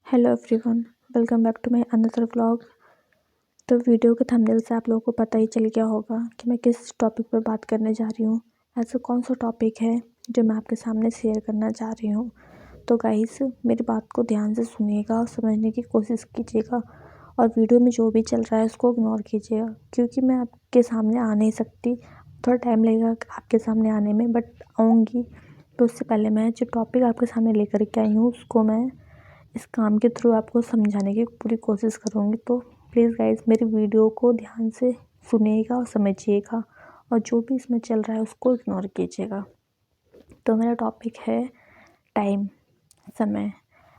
Hello everyone, welcome back to my another vlog. तो video के thumbnail से आप लोगों को पता ही चल गया होगा कि मैं किस टॉपिक पर बात करने जा रही हूँ। ऐसा कौन सा टॉपिक है जो मैं आपके सामने शेयर करना चाह रही हूँ। तो गाइस, मेरी बात को ध्यान से सुनिएगा और समझने की कोशिश कीजिएगा, और वीडियो में जो भी चल रहा है उसको इग्नोर कीजिएगा, क्योंकि मैं आपके सामने आ नहीं सकती। थोड़ा टाइम लगेगा आपके सामने आने में, बट आऊँगी। तो उससे पहले मैं जो टॉपिक आपके सामने लेकर के आई हूँ उसको मैं इस काम के थ्रू आपको समझाने की पूरी कोशिश करूँगी। तो प्लीज़ गाइस, मेरी वीडियो को ध्यान से सुनिएगा और समझिएगा, और जो भी इसमें चल रहा है उसको इग्नोर कीजिएगा। तो मेरा टॉपिक है टाइम, समय।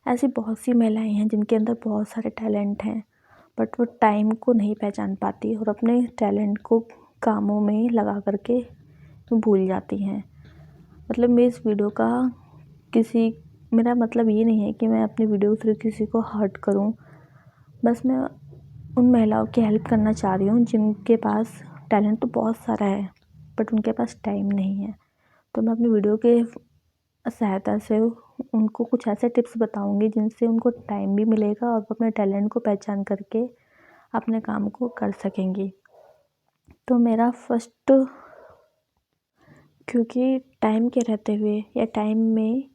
ऐसी बहुत सी महिलाएं हैं जिनके अंदर बहुत सारे टैलेंट हैं, बट वो टाइम को नहीं पहचान पाती और अपने टैलेंट को कामों में लगा करके भूल जाती हैं। मतलब मैं इस वीडियो का मेरा मतलब ये नहीं है कि मैं अपनी वीडियो के थ्रू किसी को हर्ट करूं। बस मैं उन महिलाओं की हेल्प करना चाह रही हूँ जिनके पास टैलेंट तो बहुत सारा है, बट उनके पास टाइम नहीं है। तो मैं अपनी वीडियो के सहायता से उनको कुछ ऐसे टिप्स बताऊंगी जिनसे उनको टाइम भी मिलेगा और वो अपने टैलेंट को पहचान करके अपने काम को कर सकेंगी। तो मेरा फर्स्ट, क्योंकि टाइम के रहते हुए या टाइम में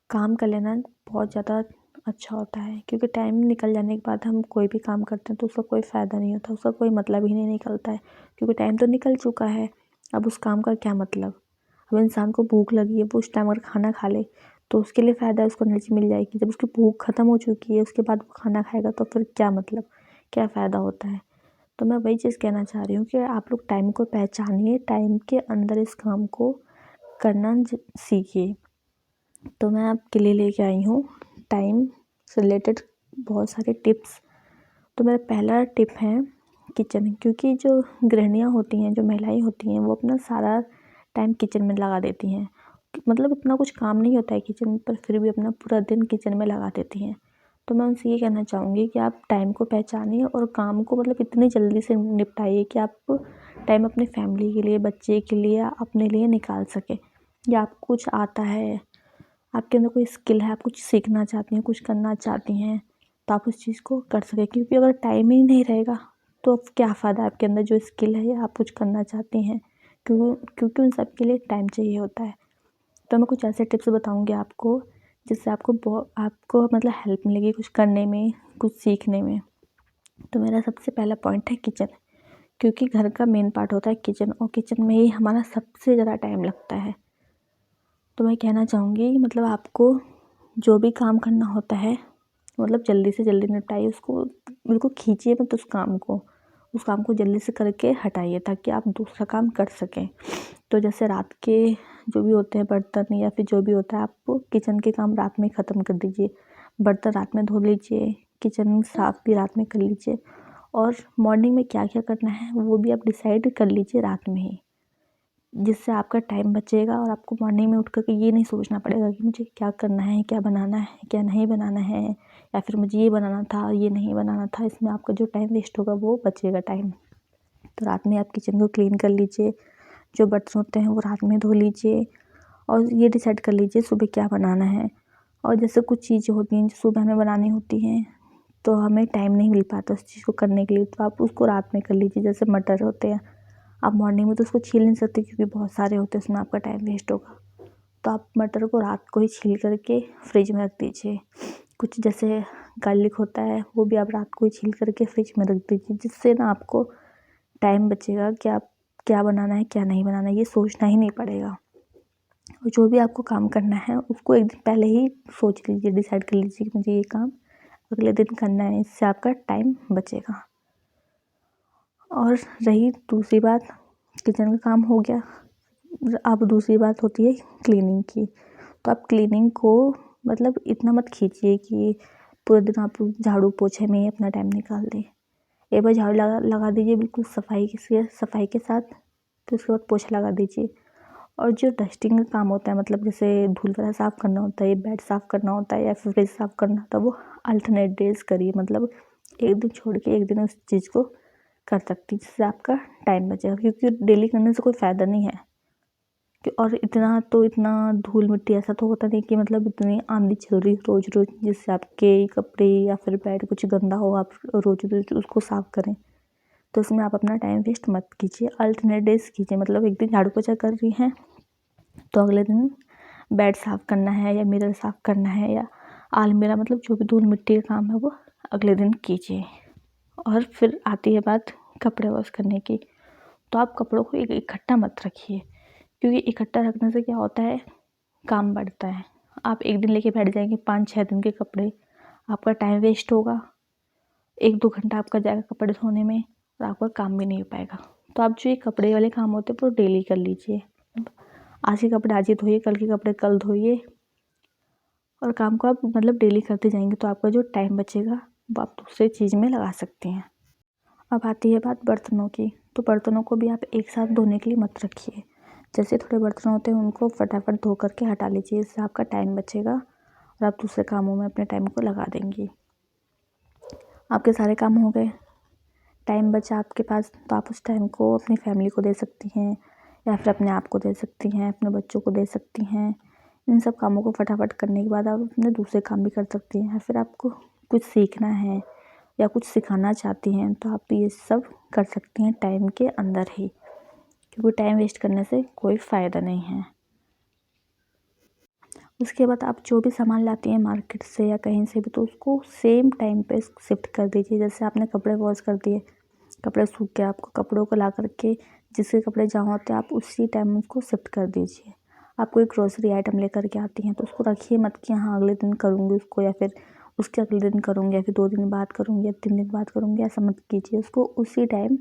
काम कर लेना बहुत ज़्यादा अच्छा होता है, क्योंकि टाइम निकल जाने के बाद हम कोई भी काम करते हैं तो उसका कोई फ़ायदा नहीं होता, उसका कोई मतलब ही नहीं निकलता है, क्योंकि टाइम तो निकल चुका है। अब उस काम का क्या मतलब। अब इंसान को भूख लगी है, वो उस टाइम अगर खाना खा ले तो उसके लिए फ़ायदा है, उसको एनर्जी मिल जाएगी। जब उसकी भूख ख़त्म हो चुकी है उसके बाद वो खाना खाएगा तो फिर क्या मतलब, क्या फ़ायदा होता है। तो मैं वही चीज़ कहना चाह रही हूँ कि आप लोग टाइम को पहचानिए, टाइम के अंदर इस काम को करना सीखिए। तो मैं आपके लिए लेके आई हूँ टाइम से रिलेटेड बहुत सारे टिप्स। तो मेरा पहला टिप है किचन, क्योंकि जो गृहिणियाँ होती हैं, जो महिलाएं होती हैं, वो अपना सारा टाइम किचन में लगा देती हैं। मतलब इतना कुछ काम नहीं होता है किचन पर, फिर भी अपना पूरा दिन किचन में लगा देती हैं। तो मैं उनसे ये कहना चाहूँगी कि आप टाइम को पहचानिए और काम को मतलब इतनी जल्दी से निपटाइए कि आप टाइम अपने फैमिली के लिए, बच्चे के लिए, अपने लिए निकाल सकें। या आपको कुछ आता है, आपके अंदर कोई स्किल है, आप कुछ सीखना चाहती हैं, कुछ करना चाहती हैं, तो आप उस चीज़ को कर सकें। क्योंकि अगर टाइम ही नहीं रहेगा तो अब क्या फ़ायदा आपके अंदर जो स्किल है या आप कुछ करना चाहती हैं, क्योंकि उन सब के लिए टाइम चाहिए होता है। तो मैं कुछ ऐसे टिप्स बताऊंगी आपको जिससे आपको मतलब हेल्प मिलेगी कुछ करने में, कुछ सीखने में। तो मेरा सबसे पहला पॉइंट है किचन, क्योंकि घर का मेन पार्ट होता है किचन, और किचन में ही हमारा सबसे ज़्यादा टाइम लगता है। तो मैं कहना चाहूँगी मतलब आपको जो भी काम करना होता है मतलब जल्दी से जल्दी निपटाइए उसको, बिल्कुल खींचिए मत उस काम को जल्दी से करके हटाइए ताकि आप दूसरा काम कर सकें। तो जैसे रात के जो भी होते हैं बर्तन या फिर जो भी होता है, आप किचन के काम रात में ख़त्म कर दीजिए। बर्तन रात में धो लीजिए, किचन साफ़ भी रात में कर लीजिए, और मॉर्निंग में क्या क्या करना है वो भी आप डिसाइड कर लीजिए रात में ही, जिससे आपका टाइम बचेगा और आपको मॉर्निंग में उठ कर के ये नहीं सोचना पड़ेगा कि मुझे क्या करना है, क्या बनाना है, क्या नहीं बनाना है, या फिर मुझे ये बनाना था, ये नहीं बनाना था। इसमें आपका जो टाइम वेस्ट होगा वो बचेगा टाइम। तो रात में आप किचन को क्लीन कर लीजिए, जो बर्तन होते हैं वो रात में धो लीजिए, और ये डिसाइड कर लीजिए सुबह क्या बनाना है। और जैसे कुछ चीज़ें होती हैं जो सुबह हमें बनानी होती हैं तो हमें टाइम नहीं मिल पाता उस चीज़ को करने के लिए, तो आप उसको रात में कर लीजिए। जैसे मटर होते हैं, आप मॉर्निंग में तो उसको छील नहीं सकते क्योंकि बहुत सारे होते हैं, उसमें आपका टाइम वेस्ट होगा। तो आप मटर को रात को ही छील करके फ्रिज में रख दीजिए। कुछ जैसे गार्लिक होता है वो भी आप रात को ही छील करके फ्रिज में रख दीजिए, जिससे ना आपको टाइम बचेगा कि आप क्या बनाना है, क्या नहीं बनाना है, ये सोचना ही नहीं पड़ेगा। और जो भी आपको काम करना है उसको एक दिन पहले ही सोच लीजिए, डिसाइड कर लीजिए कि मुझे ये काम अगले दिन करना है, इससे आपका टाइम बचेगा। और रही दूसरी बात, किचन का काम हो गया, अब दूसरी बात होती है क्लीनिंग की। तो आप क्लीनिंग को मतलब इतना मत खींचिए कि पूरे दिन आप झाड़ू पोछे में ही अपना टाइम निकाल दें। एक बार झाड़ू लगा दीजिए बिल्कुल सफाई के साथ, फिर उसके बाद पोछा लगा दीजिए। और जो डस्टिंग का काम होता है, मतलब जैसे धूल वगैरह साफ़ करना होता है, बेड साफ़ करना होता है या फिर फ्रिज साफ़ करना होता है, वो अल्टरनेट डेज करिए। मतलब एक दिन छोड़ के एक दिन उस चीज़ को कर सकती, जिससे आपका टाइम बचेगा, क्योंकि डेली करने से कोई फ़ायदा नहीं है। और इतना धूल मिट्टी ऐसा तो होता नहीं कि मतलब इतनी आंधी चल रही है रोज़ रोज़ जिससे आपके कपड़े या फिर बेड कुछ गंदा हो, आप रोज़ रोज़ उसको साफ़ करें। तो उसमें आप अपना टाइम वेस्ट मत कीजिए, अल्टरनेट डेज कीजिए। मतलब एक दिन झाड़ू पोछा कर रही हैं तो अगले दिन बेड साफ़ करना है या मिरर साफ़ करना है या अलमीरा, मतलब जो भी धूल मिट्टी का काम है वो अगले दिन कीजिए। और फिर आती है बात कपड़े वॉश करने की। तो आप कपड़ों को इकट्ठा मत रखिए, क्योंकि इकट्ठा रखने से क्या होता है, काम बढ़ता है। आप एक दिन लेके बैठ जाएंगे 5-6 दिन के कपड़े, आपका टाइम वेस्ट होगा, 1-2 घंटा आपका जाएगा कपड़े धोने में और आपका काम भी नहीं हो पाएगा। तो आप जो ये कपड़े वाले काम होते हैं वो डेली कर लीजिए। आज के कपड़े आज ही धोइए, कल के कपड़े कल धोइए, और काम को आप मतलब डेली करते जाएंगे तो आपका जो टाइम बचेगा वो आप दूसरे चीज़ में लगा सकते हैं। अब आती है बात बर्तनों की। तो बर्तनों को भी आप एक साथ धोने के लिए मत रखिए। जैसे थोड़े बर्तन होते हैं उनको फटाफट धो करके हटा लीजिए, इससे आपका टाइम बचेगा और आप दूसरे कामों में अपने टाइम को लगा देंगी। आपके सारे काम हो गए, टाइम बचा आपके पास, तो आप उस टाइम को अपनी फैमिली को दे सकती हैं या फिर अपने आप को दे सकती हैं, अपने बच्चों को दे सकती हैं। इन सब कामों को फटाफट करने के बाद आप अपने दूसरे काम भी कर सकती हैं, या फिर आपको कुछ सीखना है या कुछ सिखाना चाहती हैं तो आप ये सब कर सकती हैं टाइम के अंदर ही, क्योंकि टाइम वेस्ट करने से कोई फ़ायदा नहीं है। उसके बाद आप जो भी सामान लाती हैं मार्केट से या कहीं से भी, तो उसको सेम टाइम पे शिफ्ट कर दीजिए। जैसे आपने कपड़े वॉश कर दिए, कपड़े सूख गए, आपको कपड़ों को ला करके जिसके कपड़े जहाँ होते हैं आप उसी टाइम उसको शिफ्ट कर दीजिए। आप कोई ग्रोसरी आइटम लेकर के आती हैं तो उसको रखिए मत कि हाँ अगले दिन करूँगी उसको, या फिर उसके अगले दिन करूँगी, या फिर 2 दिन बाद करूँगी या 3 दिन बाद करूँगी, ऐसा मत कीजिए। उसको उसी टाइम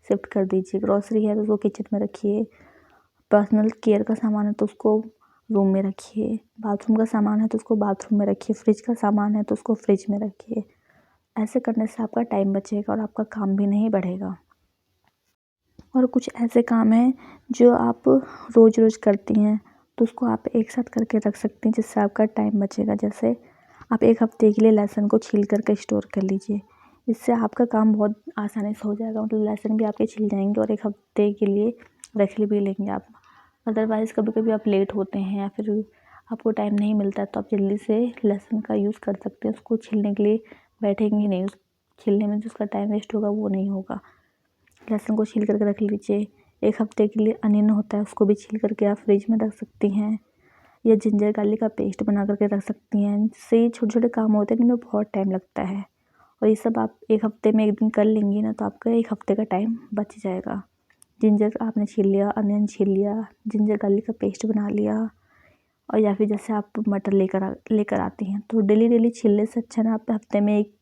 शिफ्ट कर दीजिए। ग्रोसरी है तो उसको किचन में रखिए, पर्सनल केयर का सामान है तो उसको रूम में रखिए, बाथरूम का सामान है तो उसको बाथरूम में रखिए, फ्रिज का सामान है तो उसको फ्रिज में रखिए। ऐसे करने से आपका टाइम बचेगा और आपका काम भी नहीं बढ़ेगा। और कुछ ऐसे काम हैं जो आप रोज़ रोज़ करती हैं तो उसको आप एक साथ करके रख सकती हैं, जिससे आपका टाइम बचेगा। जैसे आप 1 हफ़्ते के लिए लहसुन को छील करके स्टोर कर लीजिए, इससे आपका काम बहुत आसानी से हो जाएगा। मतलब लहसुन भी आपके छिल जाएंगे और 1 हफ़्ते के लिए रख भी लेंगे आप। अदरवाइज़ कभी कभी आप लेट होते हैं या फिर आपको टाइम नहीं मिलता है तो आप जल्दी से लहसुन का यूज़ कर सकते हैं। उसको छीलने के लिए बैठेंगे नहीं, उस छीलने में जिसका टाइम वेस्ट होगा वो नहीं होगा। लहसुन को छील करके रख लीजिए। 1 हफ़्ते के लिए अनियन होता है उसको भी छील करके आप फ्रिज में रख सकती हैं, या जिंजर गार्लिक का पेस्ट बना करके रख सकती हैं। जिससे ये छोटे छोटे काम होते हैं जिनमें बहुत टाइम लगता है, और ये सब आप 1 हफ़्ते में 1 दिन कर लेंगी ना तो आपका 1 हफ़्ते का टाइम बच जाएगा। जिंजर आपने छील लिया, अनियन छील लिया, जिंजर गार्लिक का पेस्ट बना लिया, और या फिर जैसे आप मटर लेकर आती हैं तो डेली डेली छीलने से अच्छा ना आप हफ़्ते में एक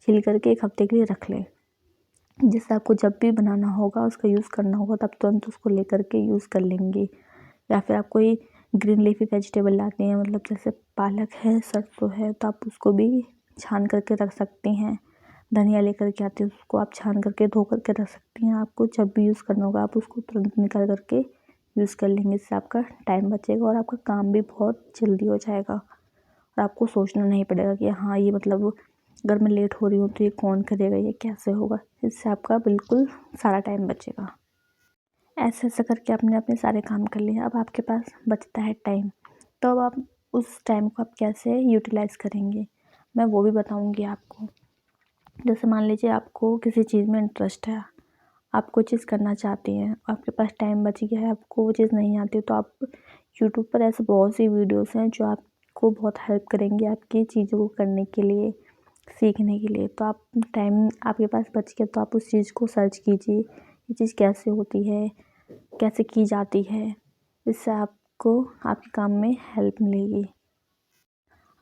छील करके 1 हफ़्ते के लिए रख लें, जिससे आपको जब भी बनाना होगा उसका यूज़ करना होगा तब तुरंत उसको लेकर के यूज़ कर लेंगी। या फिर आप कोई ग्रीन लीफी वेजिटेबल लाते हैं, मतलब जैसे पालक है, सरसों है, तो आप उसको भी छान करके रख सकती हैं। धनिया लेकर के आती हैं उसको आप छान करके धो करके रख सकती हैं। आपको जब भी यूज़ करना होगा आप उसको तुरंत निकाल करके यूज़ कर लेंगे, इससे आपका टाइम बचेगा और आपका काम भी बहुत जल्दी हो जाएगा। और आपको सोचना नहीं पड़ेगा कि हाँ ये मतलब अगर मैं लेट हो रही हूँ तो ये कौन करेगा, ये कैसे होगा। इससे आपका बिल्कुल सारा टाइम बचेगा। ऐसे ऐसे करके आपने अपने सारे काम कर लिए। अब आपके पास बचता है टाइम, तो अब आप उस टाइम को आप कैसे यूटिलाइज़ करेंगे, मैं वो भी बताऊँगी आपको। जैसे मान लीजिए आपको किसी चीज़ में इंटरेस्ट है, आप कोई चीज़ करना चाहती हैं, आपके पास टाइम बच गया है, आपको वो चीज़ नहीं आती, तो आप यूट्यूब पर ऐसे बहुत सी वीडियोस हैं जो आपको बहुत हेल्प करेंगी आपकी चीज़ों को करने के लिए, सीखने के लिए। तो आप टाइम आपके पास बच गया तो आप उस चीज़ को सर्च कीजिए, ये चीज़ कैसे होती है, कैसे की जाती है, इससे आपको आपके काम में हेल्प मिलेगी।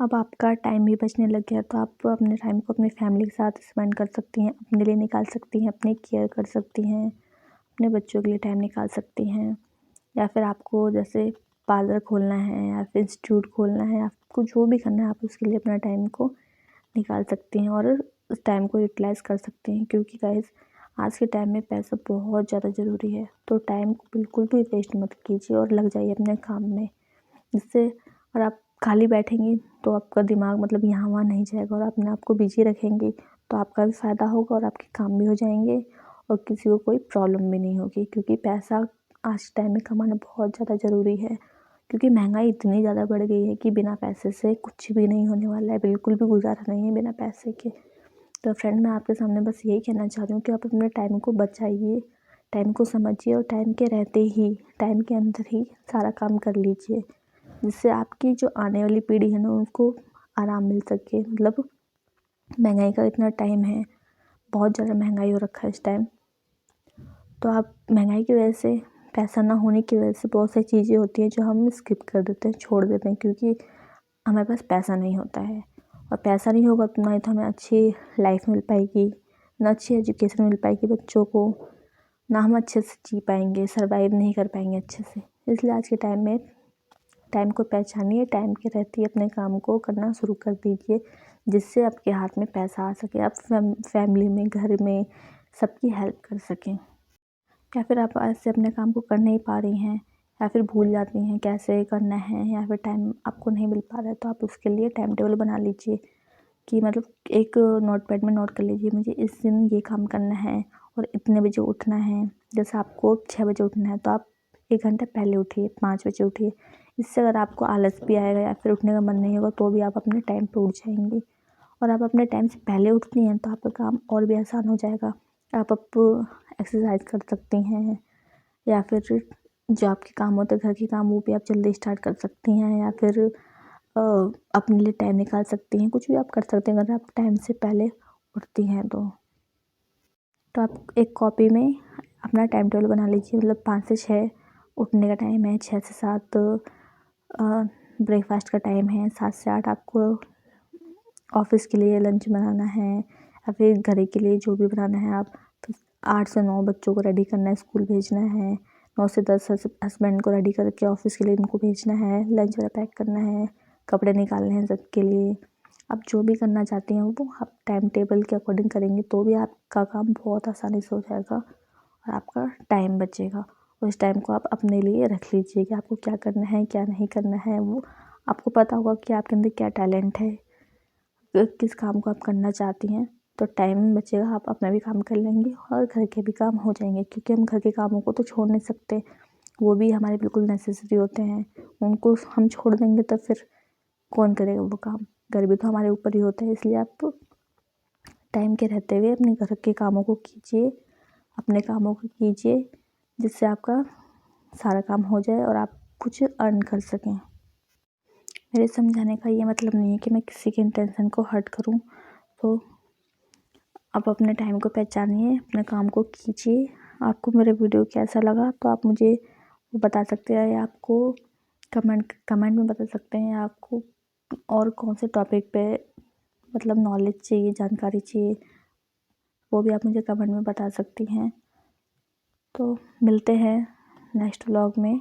अब आपका टाइम भी बचने लग गया तो आप अपने टाइम को अपनी फैमिली के साथ स्पेंड कर सकती हैं, अपने लिए निकाल सकती हैं, अपनी केयर कर सकती हैं, अपने बच्चों के लिए टाइम निकाल सकती हैं। या फिर आपको जैसे पार्लर खोलना है या फिर इंस्टीट्यूट खोलना है, आपको जो भी करना है आप उसके लिए अपना टाइम को निकाल सकती हैं और उस टाइम को यूटिलाइज़ कर सकती हैं। क्योंकि गाइस आज के टाइम में पैसा बहुत ज़्यादा ज़रूरी है, तो टाइम को बिल्कुल भी वेस्ट मत कीजिए और लग जाइए अपने काम में। जिससे और आप खाली बैठेंगी तो आपका दिमाग मतलब यहाँ वहाँ नहीं जाएगा, और अपने आप को बिजी रखेंगी तो आपका भी फ़ायदा होगा और आपके काम भी हो जाएंगे और किसी को कोई प्रॉब्लम भी नहीं होगी। क्योंकि पैसा आज टाइम में कमाना बहुत ज़्यादा ज़रूरी है, क्योंकि महंगाई इतनी ज़्यादा बढ़ गई है कि बिना पैसे से कुछ भी नहीं होने वाला है, बिल्कुल भी गुजारा नहीं है बिना पैसे के। तो फ्रेंड, मैं आपके सामने बस यही कहना चाह रही हूँ कि आप अपने टाइम को बचाइए, टाइम को समझिए और टाइम के रहते ही, टाइम के अंदर ही सारा काम कर लीजिए, जिससे आपकी जो आने वाली पीढ़ी है ना, उनको आराम मिल सके। मतलब महंगाई का इतना टाइम है, बहुत ज़्यादा महंगाई हो रखा है इस टाइम। तो आप महंगाई की वजह से, पैसा ना होने की वजह से बहुत सारी चीज़ें होती हैं जो हम स्किप कर देते हैं, छोड़ देते हैं, क्योंकि हमारे पास पैसा नहीं होता है। और पैसा नहीं होगा तो ना ही तो हमें अच्छी लाइफ मिल पाएगी, ना अच्छी एजुकेशन मिल पाएगी बच्चों को, ना हम अच्छे से जी पाएंगे, सर्वाइव नहीं कर पाएंगे अच्छे से। इसलिए आज के टाइम में टाइम को पहचानिए, टाइम के रहते ही अपने काम को करना शुरू कर दीजिए, जिससे आपके हाथ में पैसा आ सके, आप फैमिली में, घर में सबकी हेल्प कर सकें। या फिर आप ऐसे अपने काम को कर नहीं पा रही हैं, या फिर भूल जाती हैं कैसे करना है, या फिर टाइम आपको नहीं मिल पा रहा है, तो आप उसके लिए टाइम टेबल बना लीजिए कि मतलब एक नोटपैड में नोट कर लीजिए, मुझे इस दिन ये काम करना है और इतने बजे उठना है। जैसे आपको 6 बजे उठना है तो आप 1 घंटा पहले उठिए, 5 बजे उठिए। इससे अगर आपको आलस भी आएगा या फिर उठने का मन नहीं होगा तो भी आप अपने टाइम पे उठ जाएंगी। और आप अपने टाइम से पहले उठती हैं तो आपका काम और भी आसान हो जाएगा। आप एक्सरसाइज कर सकती हैं, या फिर जो आपके काम होते हैं घर के काम, वो भी आप जल्दी स्टार्ट कर सकती हैं, या फिर अपने लिए टाइम निकाल सकती हैं। कुछ भी आप कर सकते हैं अगर आप टाइम से पहले उठती हैं तो आप एक कॉपी में अपना टाइम टेबल बना लीजिए। मतलब 5 से 6 उठने का टाइम है, 6 से 7 ब्रेकफास्ट का टाइम है, 7 से 8 आपको ऑफिस के लिए लंच बनाना है, या फिर घर के लिए जो भी बनाना है आप। फिर 8 से 9 बच्चों को रेडी करना है, स्कूल भेजना है। 9 से 10 हस्बैंड को रेडी करके ऑफिस के लिए उनको भेजना है, लंच वगैरह पैक करना है, कपड़े निकालने हैं सबके लिए। आप जो भी करना चाहती हैं वो आप टाइम टेबल के अकॉर्डिंग करेंगे तो भी आपका काम बहुत आसानी से हो जाएगा और आपका टाइम बचेगा। उस टाइम को आप अपने लिए रख लीजिए कि आपको क्या करना है, क्या नहीं करना है। वो आपको पता होगा कि आपके अंदर क्या टैलेंट है, किस काम को आप करना चाहती हैं। तो टाइम बचेगा, आप अपना भी काम कर लेंगे और घर के भी काम हो जाएंगे, क्योंकि हम घर के कामों को तो छोड़ नहीं सकते, वो भी हमारे बिल्कुल नेसेसरी होते हैं। उनको हम छोड़ देंगे तो फिर कौन करेगा वो काम, घर भी तो हमारे ऊपर ही होता है। इसलिए आप टाइम के रहते हुए अपने घर के कामों को कीजिए, अपने कामों को कीजिए, जिससे आपका सारा काम हो जाए और आप कुछ अर्न कर सकें। मेरे समझाने का ये मतलब नहीं है कि मैं किसी के इंटेंशन को हर्ट करूं। तो आप अपने टाइम को पहचानिए, अपने काम को कीजिए। आपको मेरा वीडियो कैसा लगा तो आप मुझे वो बता सकते हैं, या आपको कमेंट में बता सकते हैं, आपको और कौन से टॉपिक पे मतलब नॉलेज चाहिए, जानकारी चाहिए, वो भी आप मुझे कमेंट में बता सकती हैं। तो मिलते हैं नेक्स्ट व्लॉग में,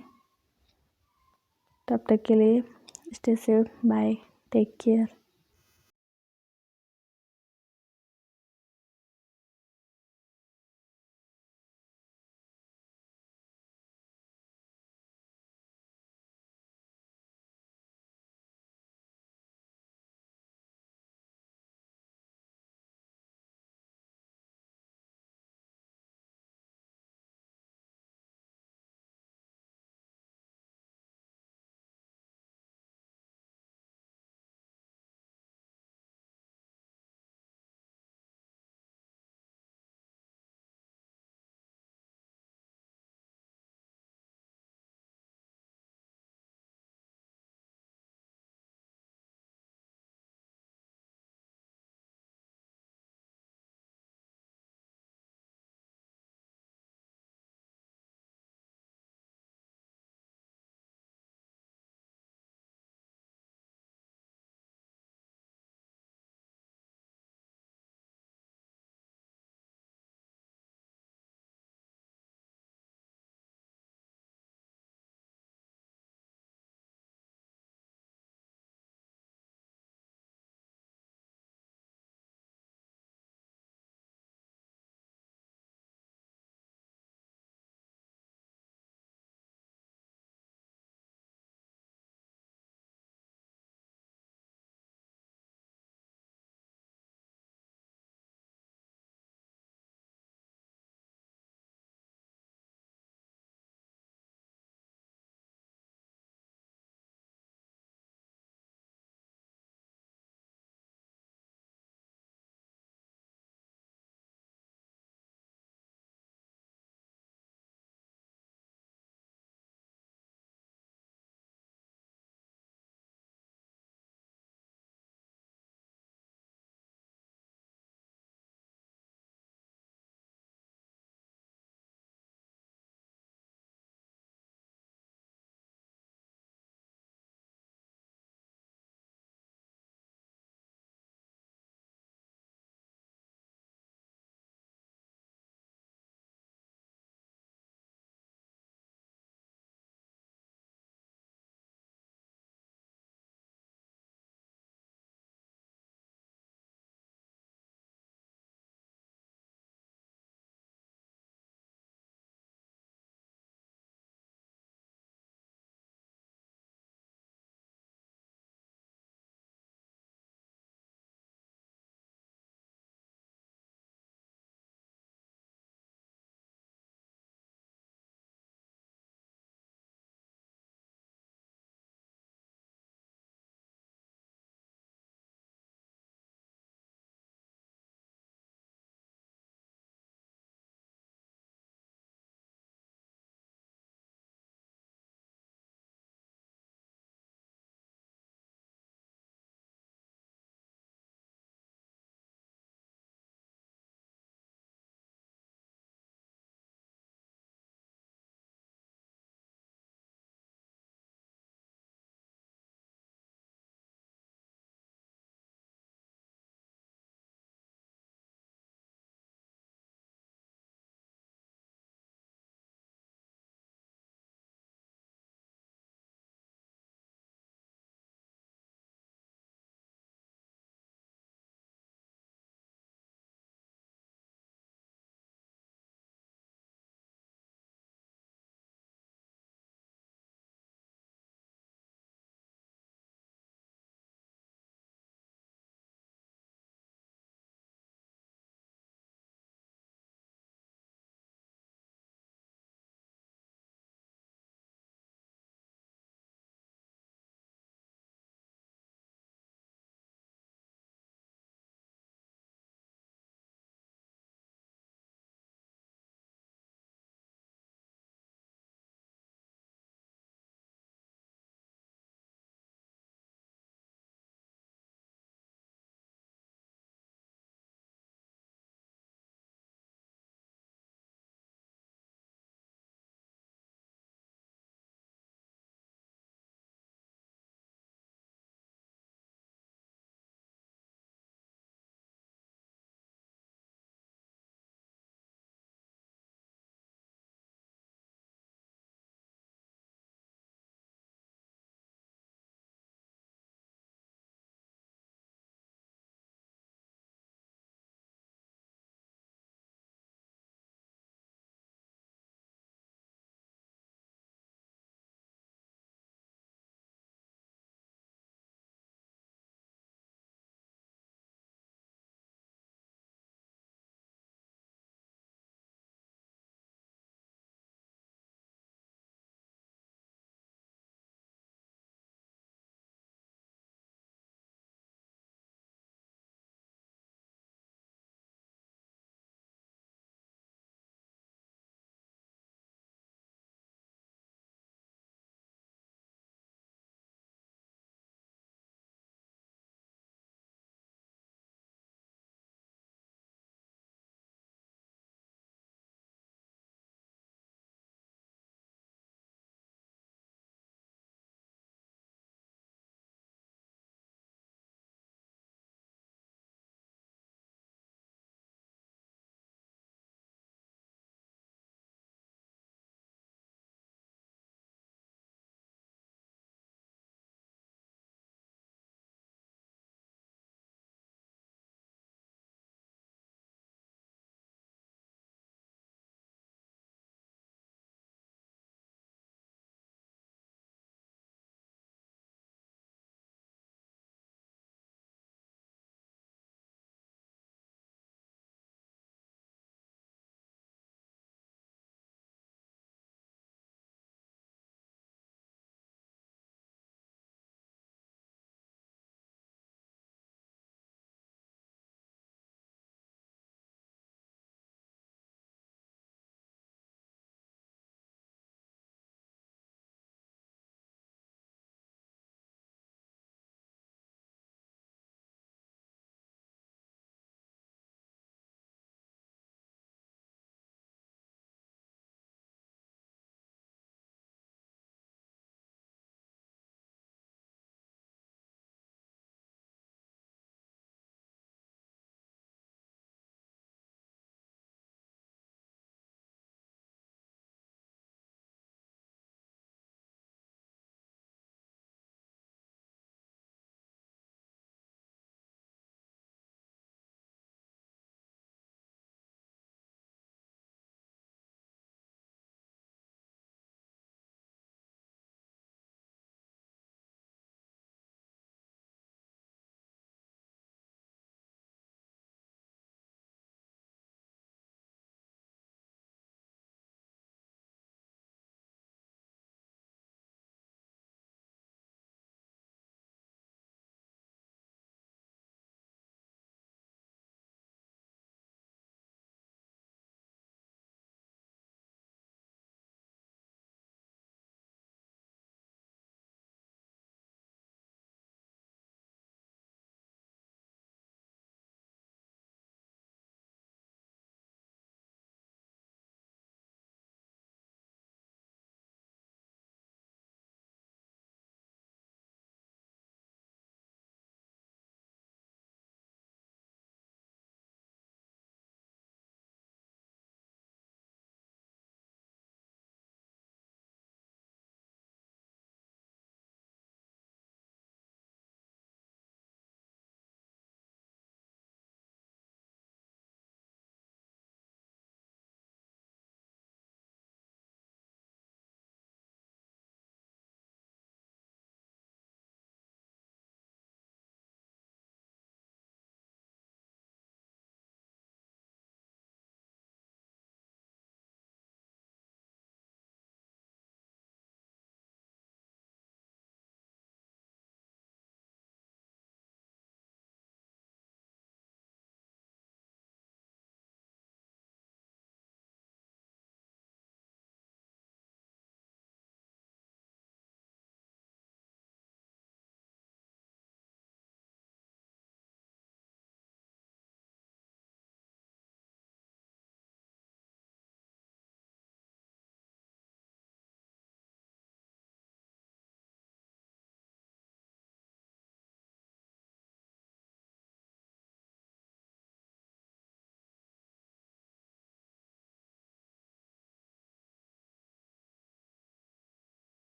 तब तक के लिए stay safe, bye, take care.